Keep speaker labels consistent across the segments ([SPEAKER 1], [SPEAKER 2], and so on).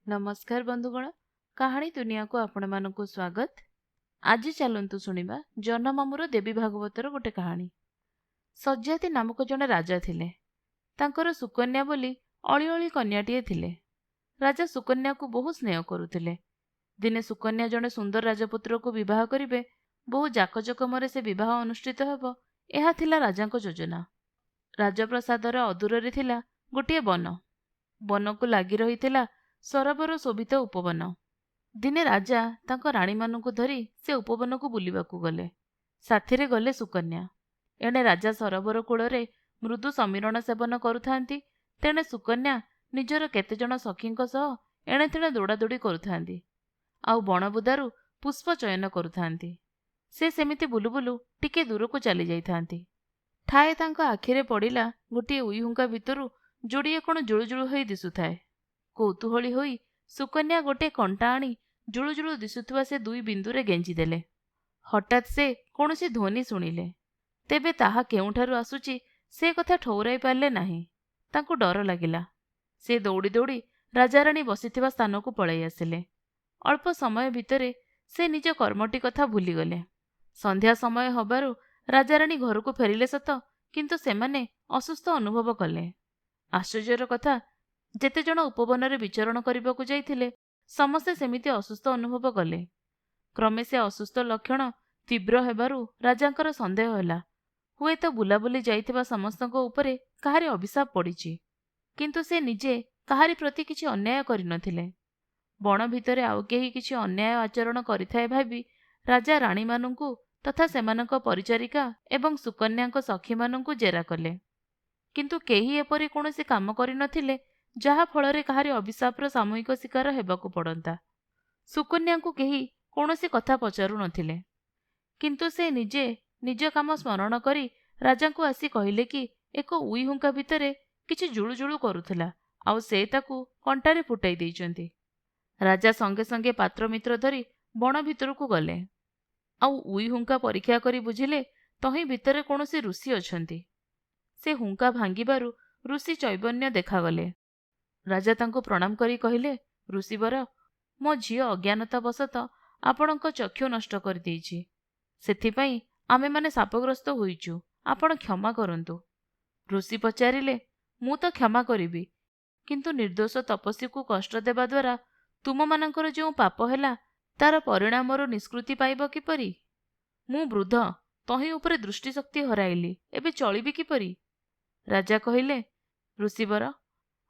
[SPEAKER 1] नमस्कार बंधुगण, कहानी दुनिया को आपण मानकु स्वागत। आज चलंतु शुणिबा जनमामुर देवी भागवतर गोटे कहानी। सज्जाति नामक जने राजा थिले। तांकर सुकन्या बोली अली अली कन्याटिए थिले। राजा सुकन्या को बहु स्नेह करुथिले। दिने सुकन्या जने सुंदर राजपुत्र को विवाह करिवे। बहु जाकजकमरे से विवाह अनुष्ठित हेब, एहा थिला राजांको योजना। राजप्रसादर अदूरे थिला गोटिए वन। वन को लागि रहिथिला सरोवर शोभित उपवन। दिने राजा तांको राणी मानकु धरी से उपवन को बुलिबाकु गले। साथिरे गले सुकन्या। एणे राजा सरोवर कूଳରେ मृदु समीरण सेवन करुथांती, तेणे सुकन्या निजर केतेजण सखींक सह एणे तेणे दौड़ादौड़ी करुथांती। आउ बणबुदारु पुष्प चयन करुथांती। से सेमिति बुलु बुलु टिके दूरकु चली जाइथांती। ठाए तांको आखिरे पड़िला गोटिए उइहुंका भितरु जोड़िए कण जुळुजुळु होई दिसुथाए। कौतूहली होई सुकन्या गोटे कंटा आनी जुळुजुळु दिसुथुवा से दुई बिंदुरे गेंजी देले। हठात से कौनसी ध्वनि शुणिले, तेबे ताहा केउठारु आसुची से कथा ठौराई पारले नाही। तांकु डर लागिला। से दौड़ी दौड़ी राजाराणी बसिथिबा स्थानकु पळाई आसिले। अल्प समय भितरे से निज कर्मटी कथा भूलीगले। संध्या समय हबारु राजाराणी घरकु फेरिले सत, किंतु सेमाने असुस्थ अनुभव कले। आश्चर्यर कथा, जेते जण उपवनरे विचरण करिबाकु जाइथिले समस्ते सेमिति असुस्थ अनुभव कले। क्रमे से असुस्थ लक्षण तीव्र हेबारु राजांकर संदेह होला, हुए तो बुलाबुली जाइथिबा समस्तको उपरे काहारी अभिशाप पड़िछि। किंतु से निजे काहारी प्रति किछि अन्याय करिनथिले। बण भितरे आउ केही किछि अन्याय आचरण करिथाए भाबी राजा राणी मानंकु तथा सेमानक परिचारिका एवं सुकन्याक सखी मानंकु जेरा कले। किंतु केही एपरि कोनोसी काम करिनथिले जहा फଳରେ काहारी अभिशापर सामूहिक शिकार हेबाकु पड़ंता। सुकन्या को केही कोनोसी कथा पचारु नथिले। किंतु से निजे निज काम स्मरण करी राजा को आसी कहिले कि एक उइहुंका भितरे किछि जुळुजुळु करुथला, आउ से ताकू कंटारे फुटाई देइचंती। राजा संगे संगे पात्र मित्र धरी बण भितरकू गले। आउ उइहुंका परीक्षा करी बुझिले तही भितरे कोनोसी ऋषि अछंती। से हुंका भांगिबारु ऋषि चैबन्य देखागले। राजा तांको प्रणाम करी कहिले, ऋषिवर, मो झियो अज्ञानतावशत आपणक चक्षु नष्ट कर देइछि। सेथिपाई आमे माने शापग्रस्त होइछु, आपण क्षमा करंतु। ऋषि पचारिले, मु तो क्षमा करिबी, किंतु निर्दोष तपस्वी को कष्ट देबा द्वारा तुम मानकर जो पाप हेला तार परिणामर निष्कृति पाइब किपरि? मु वृद्ध, तही उपरे दृष्टिशक्ति हराइली, एबे चलिबी किपरि? राजा कहिले, ऋषिवर,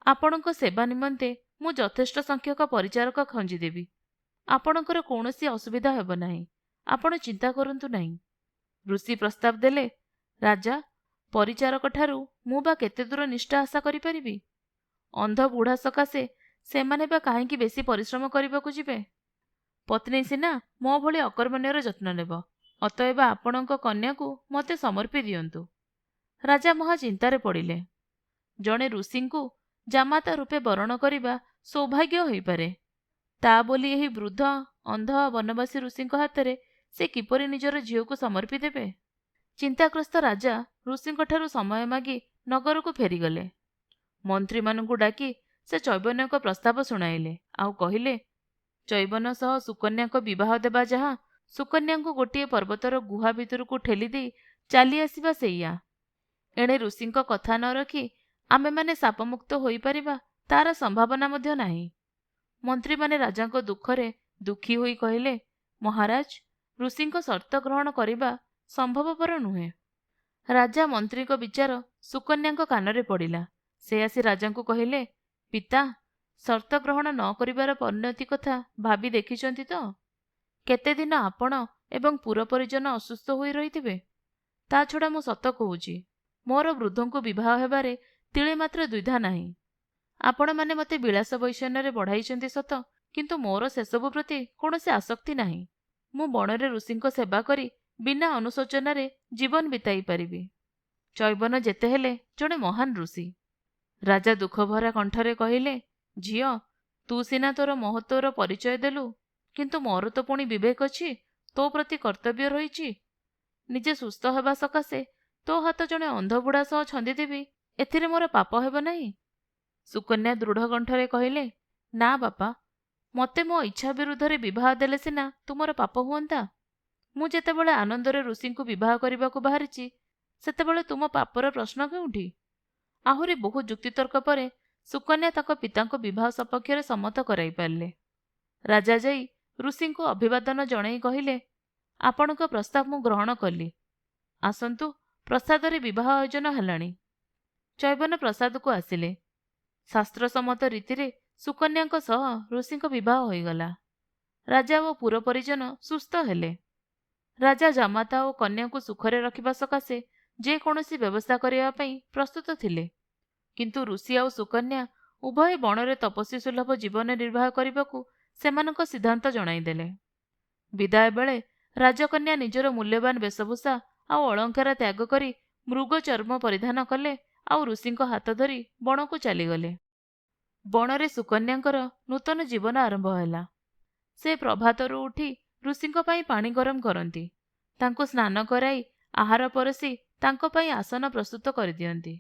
[SPEAKER 1] आपणक सेवा निमंते मु यथेष्ट संख्यक परिचारक खंजीदेवी। आपणकर कौनसी असुविधा हेब नाही, आपण चिंता करंतु नाही। ऋषि प्रस्ताव देले, राजा, परिचारक ठारू मु बा केते दूर निष्ठा आशा करि परिबी? अंध बुढ़ा सकाशे सेमाने बा काहेकि बेसी परिश्रम करिबाकु जिबे? पत्नी सिना मो भली अकर्मण्यर जत्न नेब, अतएव आपणक कन्या को मते समर्पी दियंतु। राजा महा चिंतारे पड़िले। जणे ऋषिंकु जामाता रूपे वरण करिबा सौभाग्य होई पारे, ता बोली एही वृद्ध अंध वनवासी ऋषिंक हातरे से किपरि निजर झियोकु समर्पी देबे? चिंताग्रस्त राजा ऋषिंक ठारू समय मागी नगर को फेरीगले। मंत्री मानकु डाकी से चैबन्यक प्रस्ताव सुनाइले, आउ कहिले, चैबन्य सह सुकन्याक विवाह देबा जहा सुकन्या को गोटिए पर्वतर गुहा भितरकू ठेली दे चली आसीबा सेया। एणे ऋषिंक कथा न रखी आमे माने शापमुक्त होई परिबा तार संभावना मध्य नाही। मंत्री माने राजांक दुखरे दुखी होई कहिले, महाराज, ऋषिंक शर्त ग्रहण करिबा संभवपर नुहे। राजा मंत्रीक विचार सुकन्याक कानरे पड़िला। से आसी राजांकु कहिले, पिता, शर्त ग्रहण न करिबार परिणति कथा भाबी देखिचंती तो? केते दिन आपण एवं पुर परिजन असुस्थ होई रहिथिबे। ता छडा मु सत कहूची, मोर वृद्धंकु विवाह हेबारे तिळे मात्र द्विधा नाही। आपण माने मते विलास वैषण्ୟରେ बढ़ाइचंती सत, किंतु मोर सेसबु प्रति कोनोसी आसक्ति नाही। मु बणरे ऋषिंक सेवा करी बिना अनुशोचनारे जीवन बिताई पारिबी। चैबन जेते हेले जणे महान ऋषि। राजा दुख भरा कंठरे कहिले, झियो, तू सिना तोर महत्वर परिचय देलु, किंतु मोर तो पुणी विवेक अछि, तो प्रति कर्तव्य रहिछि। निजे सुस्थ हेबा सकाशे तो हाथ जणे अंध बुढ़ा सह छंदी देबी, एथिरे मोर पाप हेब नाही। सुकन्या दृढ़ कंठरे कहिले, ना बापा, ମୋତେ ମୋ ଇଚ୍ଛା ବିରୁଦ୍ଧରେ ବିବାହ ଦେଲେ ସିନା ତୁମର ପାପ ହୁଅନ୍ତା। ମୁଁ ଯେତେବେଳେ ଆନନ୍ଦରେ ଋଷିଙ୍କୁ ବିବାହ କରିବାକୁ ବାହାରିଛି, ସେତେବେଳେ ତୁମ ପାପର ପ୍ରଶ୍ନ କେଉଁଠି? ଆହୁରି ବହୁ ଯୁକ୍ତିତର୍କ ପରେ ସୁକନ୍ୟା ତାଙ୍କ ପିତାଙ୍କୁ ବିବାହ ସପକ୍ଷରେ ସମ୍ମତ କରାଇ ପାରିଲେ। ରାଜା ଯାଇ ଋଷିଙ୍କୁ ଅଭିବାଦନ ଜଣାଇ କହିଲେ, ଆପଣଙ୍କ ପ୍ରସ୍ତାବ ମୁଁ ଗ୍ରହଣ କଲି। ଆସନ୍ତୁ, ପ୍ରସାଦରେ ବିବାହ ଆୟୋଜନ ହେଲାଣି। ଚୈବନ ପ୍ରସାଦକୁ ଆସିଲେ। ଶାସ୍ତ୍ରସମ୍ମତ ରୀତିରେ ସୁକନ୍ୟାଙ୍କ ସହ ଋଷିଙ୍କ ବିବାହ ହୋଇଗଲା। ରାଜା ଓ ପୁର ପରିଜନ ସୁସ୍ଥ ହେଲେ। ରାଜା ଜାମାତା ଓ କନ୍ୟାକୁ ସୁଖରେ ରଖିବା ସକାଶେ ଯେକୌଣସି ବ୍ୟବସ୍ଥା କରିବା ପାଇଁ ପ୍ରସ୍ତୁତ ଥିଲେ। କିନ୍ତୁ ଋଷି ଆଉ ସୁକନ୍ୟା ଉଭୟ ବଣରେ ତପସ୍ୱୀ ସୁଲଭ ଜୀବନ ନିର୍ବାହ କରିବାକୁ ସେମାନଙ୍କ ସିଦ୍ଧାନ୍ତ ଜଣାଇଦେଲେ। ବିଦାୟ ବେଳେ ରାଜକନ୍ୟା ନିଜର ମୂଲ୍ୟବାନ ବେଶଭୂଷା ଆଉ ଅଳଙ୍କାର ତ୍ୟାଗ କରି ମୃଗ ଚର୍ମ ପରିଧାନ କଲେ ଆଉ ଋଷିଙ୍କ ହାତ ଧରି ବଣକୁ ଚାଲିଗଲେ। ବଣରେ ସୁକନ୍ୟାଙ୍କର ନୂତନ ଜୀବନ ଆରମ୍ଭ ହେଲା। ସେ ପ୍ରଭାତରୁ ଉଠି ଋଷିଙ୍କ ପାଇଁ ପାଣି ଗରମ କରନ୍ତି, ତାଙ୍କୁ ସ୍ନାନ କରାଇ ଆହାର ପରସି ତାଙ୍କ ପାଇଁ ଆସନ ପ୍ରସ୍ତୁତ କରିଦିଅନ୍ତି।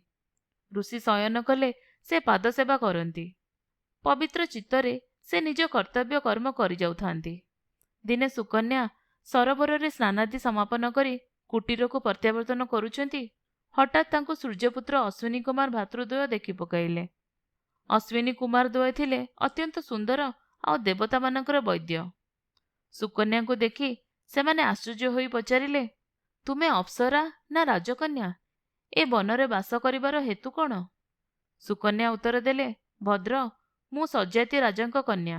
[SPEAKER 1] ଋଷି ଶୟନ କଲେ ସେ ପାଦସେବା କରନ୍ତି। ପବିତ୍ର ଚିତ୍ତରେ ସେ ନିଜ କର୍ତ୍ତବ୍ୟ କର୍ମ କରିଯାଉଥାନ୍ତି। ଦିନେ ସୁକନ୍ୟା ସରୋବରରେ ସ୍ନାନାଦି ସମାପନ କରି କୁଟୀରକୁ ପ୍ରତ୍ୟାବର୍ତ୍ତନ କରୁଛନ୍ତି। ହଠାତ୍ ତାଙ୍କୁ ସୂର୍ଯ୍ୟପୁତ୍ର ଅଶ୍ୱିନୀ କୁମାର ଭାତୃଦ୍ୱୟ ଦେଖି ପକାଇଲେ। ଅଶ୍ୱିନୀ କୁମାର ଦ୍ୱୟ ଥିଲେ ଅତ୍ୟନ୍ତ ସୁନ୍ଦର ଆଉ ଦେବତାମାନଙ୍କର ବୈଦ୍ୟ। ସୁକନ୍ୟାଙ୍କୁ ଦେଖି ସେମାନେ ଆଶ୍ଚର୍ଯ୍ୟ ହୋଇ ପଚାରିଲେ, ତୁମେ ଅପ୍ସରା ନା ରାଜକନ୍ୟା? ଏ ବନରେ ବାସ କରିବାର ହେତୁ କ'ଣ? ସୁକନ୍ୟା ଉତ୍ତର ଦେଲେ, ଭଦ୍ର, ମୁଁ ସଜ୍ଜାତି ରାଜାଙ୍କ କନ୍ୟା,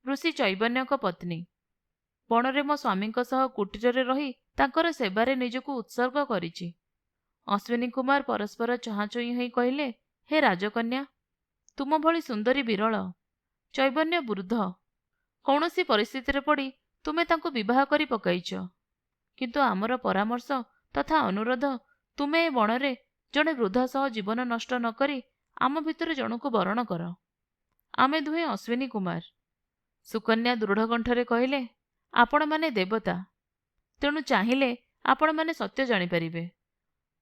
[SPEAKER 1] ଋଷି ଚୈବନ୍ୟଙ୍କ ପତ୍ନୀ। ବଣରେ ମୋ ସ୍ୱାମୀଙ୍କ ସହ କୁଟୀରରେ ରହି ତାଙ୍କର ସେବାରେ ନିଜକୁ ଉତ୍ସର୍ଗ କରିଛି। ଅଶ୍ୱିନୀ କୁମାର ପରସ୍ପର ଚାହାଁଚୁଇଁ ହୋଇ କହିଲେ, ହେ ରାଜକନ୍ୟା, ତୁମ ଭଳି ସୁନ୍ଦରୀ ବିରଳ। ଚୈବନ୍ୟ ବୃଦ୍ଧ। କୌଣସି ପରିସ୍ଥିତିରେ ପଡ଼ି ତୁମେ ତାଙ୍କୁ ବିବାହ କରି ପକାଇଛ। କିନ୍ତୁ ଆମର ପରାମର୍ଶ ତଥା ଅନୁରୋଧ, ତୁମେ ଏ ବଣରେ ଜଣେ ବୃଦ୍ଧା ସହ ଜୀବନ ନଷ୍ଟ ନ କରି ଆମ ଭିତରୁ ଜଣକୁ ବରଣ କର। ଆମେ ଦୁହେଁ ଅଶ୍ୱିନୀ କୁମାର। ସୁକନ୍ୟା ଦୃଢ଼ କଣ୍ଠରେ କହିଲେ, ଆପଣମାନେ ଦେବତା, ତେଣୁ ଚାହିଁଲେ ଆପଣମାନେ ସତ୍ୟ ଜାଣିପାରିବେ।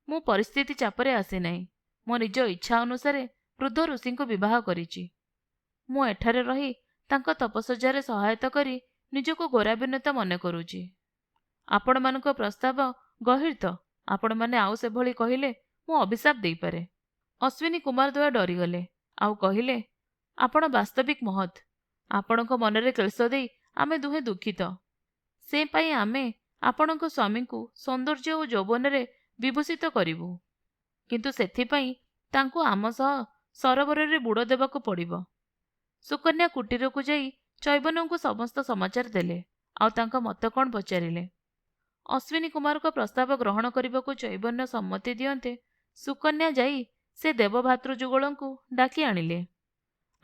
[SPEAKER 1] ମୁଁ ପରିସ୍ଥିତି ଚାପରେ ଆସିନାହିଁ। ମୋ ନିଜ ଇଚ୍ଛା ଅନୁସାରେ ବୃଦ୍ଧ ଋଷିଙ୍କୁ ବିବାହ କରିଛି। ମୁଁ ଏଠାରେ ରହି ତାଙ୍କ ତପସ୍ୟାରେ ସହାୟତା କରି ନିଜକୁ ଗୌରବାନ୍ୱିତ ମନେ କରୁଛି। ଆପଣମାନଙ୍କ ପ୍ରସ୍ତାବ ଗହୀର ତ ଆପଣମାନେ ଆଉ ସେଭଳି କହିଲେ ମୁଁ ଅଭିଶାପ ଦେଇପାରେ। ଅଶ୍ୱିନୀ କୁମାର ଦ୍ୱୟ ଡରିଗଲେ ଆଉ କହିଲେ, ଆପଣ ବାସ୍ତବିକ ମହତ୍। ଆପଣଙ୍କ ମନରେ କ୍ଲେଶ ଦେଇ ଆମେ ଦୁହେଁ ଦୁଃଖିତ। ସେ ପାଇଁ ଆମେ ଆପଣଙ୍କ ସ୍ୱାମୀଙ୍କୁ ସୌନ୍ଦର୍ଯ୍ୟ ଓ ଯୌବନରେ ବିଭୂଷିତ କରିବୁ। କିନ୍ତୁ ସେଥିପାଇଁ ତାଙ୍କୁ ଆମ ସହ ସରୋବରରେ ବୁଡ଼ ଦେବାକୁ ପଡ଼ିବ। ସୁକନ୍ୟା କୁଟୀରକୁ ଯାଇ ଚୈବନଙ୍କୁ ସମସ୍ତ ସମାଚାର ଦେଲେ ଆଉ ତାଙ୍କ ମତ କ'ଣ ପଚାରିଲେ। ଅଶ୍ୱିନୀ କୁମାରଙ୍କ ପ୍ରସ୍ତାବ ଗ୍ରହଣ କରିବାକୁ ଚୈବନ୍ୟ ସମ୍ମତି ଦିଅନ୍ତେ ସୁକନ୍ୟା ଯାଇ ସେ ଦେବଭାତୃଯୁଗଳଙ୍କୁ ଡାକି ଆଣିଲେ।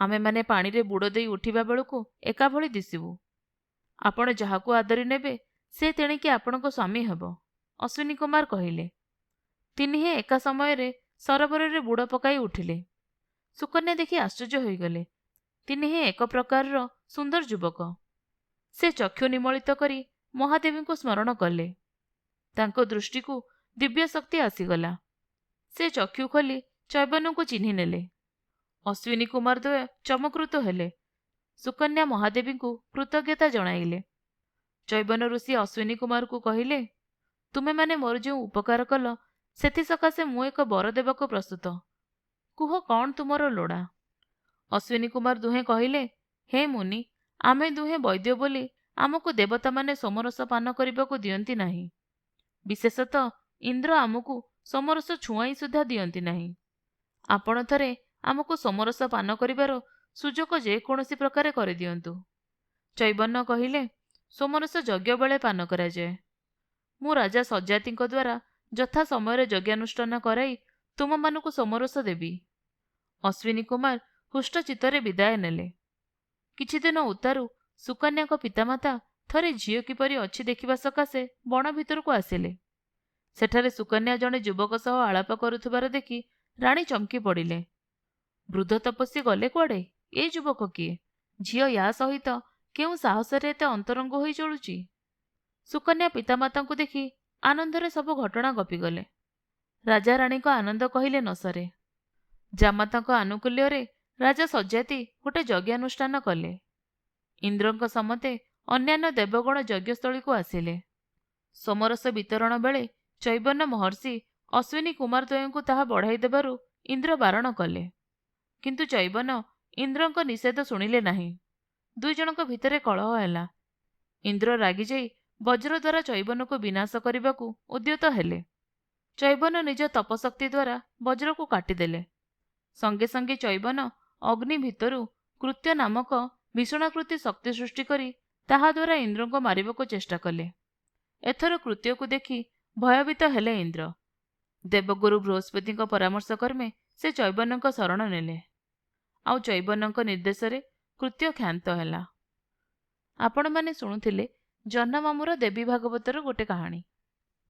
[SPEAKER 1] ଆମେମାନେ ପାଣିରେ ବୁଡ଼ ଦେଇ ଉଠିବା ବେଳକୁ ଏକାଭଳି ଦିଶିବୁ। ଆପଣ ଯାହାକୁ ଆଦରି ନେବେ ସେ ତେଣିକି ଆପଣଙ୍କ ସ୍ୱାମୀ ହେବ, ଅଶ୍ୱିନୀ କୁମାର କହିଲେ। ତିନିହେଁ ଏକା ସମୟରେ ସରୋବରରେ ବୁଡ଼ ପକାଇ ଉଠିଲେ। ସୁକନ୍ୟା ଦେଖି ଆଶ୍ଚର୍ଯ୍ୟ ହୋଇଗଲେ। ତିନିହେଁ ଏକ ପ୍ରକାରର ସୁନ୍ଦର ଯୁବକ। ସେ ଚକ୍ଷୁ ନିମଳିତ କରି ମହାଦେବୀଙ୍କୁ ସ୍ମରଣ କଲେ। ତାଙ୍କ ଦୃଷ୍ଟିକୁ ଦିବ୍ୟ ଶକ୍ତି ଆସିଗଲା। ସେ ଚକ୍ଷୁ ଖୋଲି ଚୈବନଙ୍କୁ ଚିହ୍ନି ନେଲେ। ଅଶ୍ୱିନୀ କୁମାର ଦ୍ୱୟ ଚମକୃତ ହେଲେ। ସୁକନ୍ୟା ମହାଦେବୀଙ୍କୁ କୃତଜ୍ଞତା ଜଣାଇଲେ। ଚୈବନ ଋଷି ଅଶ୍ୱିନୀ କୁମାରକୁ କହିଲେ, ତୁମେମାନେ ମୋର ଯେଉଁ ଉପକାର କଲ ସେଥିସକାଶେ ମୁଁ ଏକ ବର ଦେବାକୁ ପ୍ରସ୍ତୁତ। କୁହ କ'ଣ ତୁମର ଲୋଡ଼ା? ଅଶ୍ୱିନୀ କୁମାର ଦୁହେଁ କହିଲେ, ହେ ମୁନି, ଆମେ ଦୁହେଁ ବୈଦ୍ୟ ବୋଲି ଆମକୁ ଦେବତାମାନେ ସୋମରସ ପାନ କରିବାକୁ ଦିଅନ୍ତି ନାହିଁ। ବିଶେଷତଃ ଇନ୍ଦ୍ର ଆମକୁ ସୋମରସ ଛୁଆଇଁ ସୁଦ୍ଧା ଦିଅନ୍ତି ନାହିଁ। ଆପଣ ଥରେ ଆମକୁ ସୋମରସ ପାନ କରିବାର ସୁଯୋଗ ଯେକୌଣସି ପ୍ରକାରେ କରିଦିଅନ୍ତୁ। ଚୈବନ କହିଲେ, ସୋମରସ ଯଜ୍ଞ ବେଳେ ପାନ କରାଯାଏ। ମୁଁ ରାଜା ସଜ୍ଜାତିଙ୍କ ଦ୍ୱାରା ଯଥା ସମୟରେ ଯଜ୍ଞାନୁଷ୍ଠାନ କରାଇ ତୁମମାନଙ୍କୁ ସୋମରସ ଦେବି। ଅଶ୍ୱିନୀ କୁମାର ହୃଷ୍ଟଚିତ୍ତରେ ବିଦାୟ ନେଲେ। କିଛିଦିନ ଉତ୍ତାରୁ ସୁକନ୍ୟାଙ୍କ ପିତାମାତା ଥରେ ଝିଅ କିପରି ଅଛି ଦେଖିବା ସକାଶେ ବଣ ଭିତରକୁ ଆସିଲେ। ସେଠାରେ ସୁକନ୍ୟା ଜଣେ ଯୁବକ ସହ ଆଳାପ କରୁଥିବାର ଦେଖି ରାଣୀ ଚମକି ପଡ଼ିଲେ। ବୃଦ୍ଧ ତପସ୍ୱୀ ଗଲେ କୁଆଡ଼େ? ଏ ଯୁବକ କିଏ? ଝିଅ ୟା ସହିତ କେଉଁ ସାହସରେ ଏତେ ଅନ୍ତରଙ୍ଗ ହୋଇ ଚଳୁଛି? ସୁକନ୍ୟା ପିତାମାତାଙ୍କୁ ଦେଖି ଆନନ୍ଦରେ ସବୁ ଘଟଣା ଗପିଗଲେ। ରାଜା ରାଣୀଙ୍କ ଆନନ୍ଦ କହିଲେ ନ ସରେ। ଜାମାତାଙ୍କ ଆନୁକୂଲ୍ୟରେ ରାଜା ସଜ୍ଜାତି ଗୋଟେ ଯଜ୍ଞାନୁଷ୍ଠାନ କଲେ। ଇନ୍ଦ୍ରଙ୍କ ସମେତେ ଅନ୍ୟାନ୍ୟ ଦେବଗଣ ଯଜ୍ଞସ୍ଥଳୀକୁ ଆସିଲେ। ସୋମରସ ବିତରଣ ବେଳେ ଚୈବନ ମହର୍ଷି ଅଶ୍ୱିନୀ କୁମାର ଦ୍ୱୟଙ୍କୁ ତାହା ବଢ଼ାଇ ଦେବାରୁ ଇନ୍ଦ୍ର ବାରଣ କଲେ। କିନ୍ତୁ ଚୈବନ ଇନ୍ଦ୍ରଙ୍କ ନିଷେଧ ଶୁଣିଲେ ନାହିଁ। ଦୁଇଜଣଙ୍କ ଭିତରେ କଳହ ହେଲା। ଇନ୍ଦ୍ର ରାଗିଯାଇ ବଜ୍ର ଦ୍ୱାରା ଚୈବନକୁ ବିନାଶ କରିବାକୁ ଉଦ୍ୟତ ହେଲେ। ଚୈବନ ନିଜ ତପଶକ୍ତି ଦ୍ୱାରା ବଜ୍ରକୁ କାଟିଦେଲେ। ସଙ୍ଗେ ସଙ୍ଗେ ଚୈବନ ଅଗ୍ନି ଭିତରୁ କୃତ୍ୟ ନାମକ ଭୀଷଣାକୃତି ଶକ୍ତି ସୃଷ୍ଟି କରି ତାହା ଦ୍ୱାରା ଇନ୍ଦ୍ରଙ୍କୁ ମାରିବାକୁ ଚେଷ୍ଟା କଲେ। ଏଥର କୃତ୍ୟକୁ ଦେଖି ଭୟଭୀତ ହେଲେ ଇନ୍ଦ୍ର। ଦେବଗୁରୁ ବୃହସ୍ପତିଙ୍କ ପରାମର୍ଶ କ୍ରମେ ସେ ଚୈବନଙ୍କ ଶରଣ ନେଲେ। ଆଉ ଚୈବନଙ୍କ ନିର୍ଦ୍ଦେଶରେ କୃତ୍ୟ କ୍ଷାନ୍ତ ହେଲା। ଆପଣମାନେ ଶୁଣୁଥିଲେ ଜହ୍ନମାମୁଁର ଦେବୀ ଭାଗବତର ଗୋଟେ କାହାଣୀ।